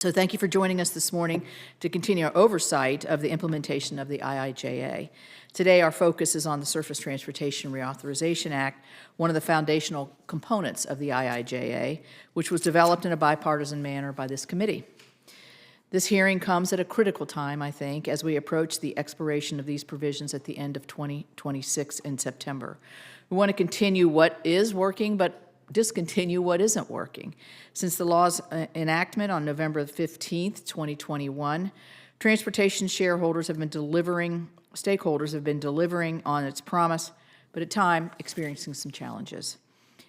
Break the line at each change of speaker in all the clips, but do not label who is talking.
So thank you for joining us this morning to continue our oversight of the implementation of the IIJA. Today, our focus is on the Surface Transportation Reauthorization Act, one of the foundational components of the IIJA, which was developed in a bipartisan manner by this committee. This hearing comes at a critical time, I think, as we approach the expiration of these provisions at the end of 2026 in September. We want to continue what is working, but discontinue what isn't working. Since the law's enactment on November 15th, 2021, transportation stakeholders have been delivering on its promise, but at times experiencing some challenges.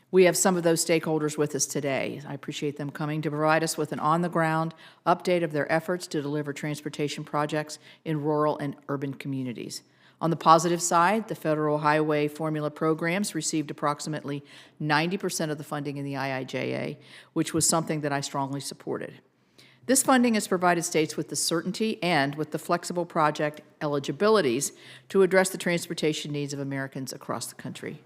We have some of those stakeholders with us today. I appreciate them coming to provide us with an on-the-ground update of their efforts to deliver transportation projects in rural and urban communities. On the positive side, the federal highway formula programs received approximately 90% of the funding in the IIJA, which was something that I strongly supported. This funding has provided states with the certainty and with the flexible project eligibilities to address the transportation needs of Americans across the country.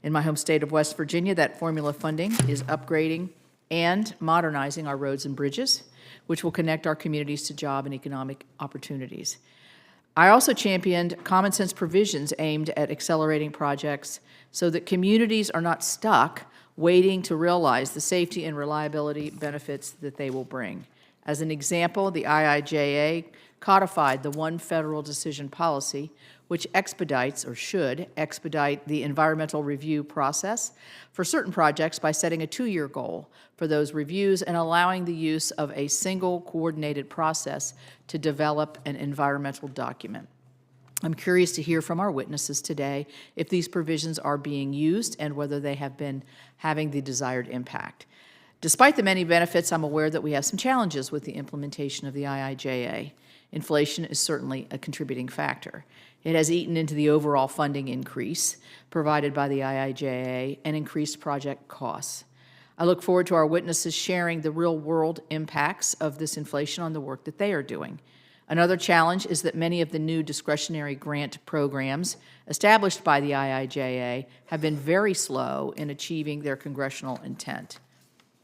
In my home state of West Virginia, that formula funding is upgrading and modernizing our roads and bridges, which will connect our communities to job and economic opportunities. I also championed common sense provisions aimed at accelerating projects so that communities are not stuck waiting to realize the safety and reliability benefits that they will bring. As an example, the IIJA codified the one federal decision policy, which expedites or should expedite the environmental review process for certain projects by setting a 2-year goal for those reviews and allowing the use of a single coordinated process to develop an environmental document. I'm curious to hear from our witnesses today if these provisions are being used and whether they have been having the desired impact. Despite the many benefits, I'm aware that we have some challenges with the implementation of the IIJA. Inflation is certainly a contributing factor. It has eaten into the overall funding increase provided by the IIJA and increased project costs. I look forward to our witnesses sharing the real-world impacts of this inflation on the work that they are doing. Another challenge is that many of the new discretionary grant programs established by the IIJA have been very slow in achieving their congressional intent.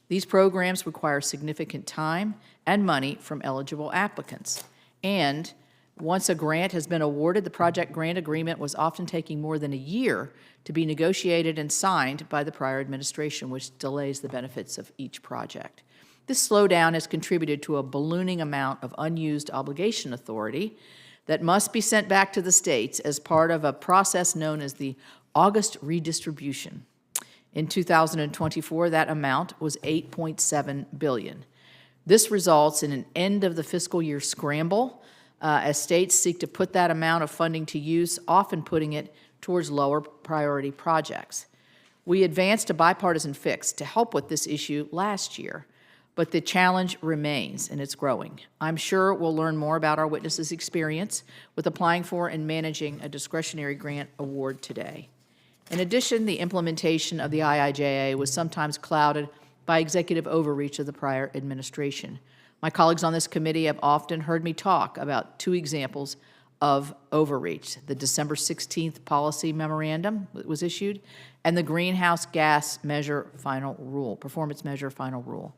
These programs require significant time and money from eligible applicants. And once a grant has been awarded, the project grant agreement was often taking more than a year to be negotiated and signed by the prior administration, which delays the benefits of each project. This slowdown has contributed to a ballooning amount of unused obligation authority that must be sent back to the states as part of a process known as the August redistribution. In 2024, that amount was $8.7 billion. This results in an end of the fiscal year scramble as states seek to put that amount of funding to use, often putting it towards lower priority projects. We advanced a bipartisan fix to help with this issue last year, but the challenge remains and it's growing. I'm sure we'll learn more about our witnesses' experience with applying for and managing a discretionary grant award today. In addition, the implementation of the IIJA was sometimes clouded by executive overreach of the prior administration. My colleagues on this committee have often heard me talk about 2 examples of overreach: the December 16th policy memorandum that was issued and the greenhouse gas measure final rule, performance measure final rule.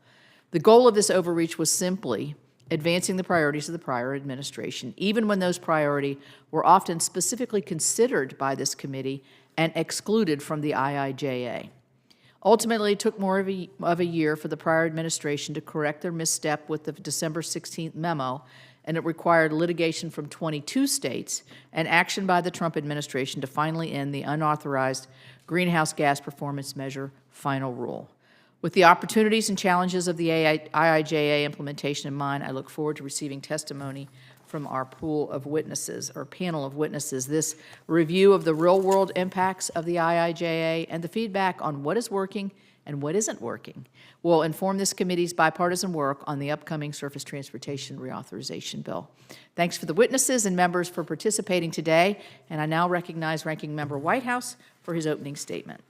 The goal of this overreach was simply advancing the priorities of the prior administration, even when those priorities were often specifically considered by this committee and excluded from the IIJA. Ultimately, it took more of a year for the prior administration to correct their misstep with the December 16th memo, and it required litigation from 22 states and action by the Trump administration to finally end the unauthorized greenhouse gas performance measure final rule. With the opportunities and challenges of the IIJA implementation in mind, I look forward to receiving testimony from our pool of witnesses, or panel of witnesses. This review of the real-world impacts of the IIJA and the feedback on what is working and what isn't working will inform this committee's bipartisan work on the upcoming Surface Transportation Reauthorization Bill. Thanks for the witnesses and members for participating today, and I now recognize Ranking Member Whitehouse for his opening statement.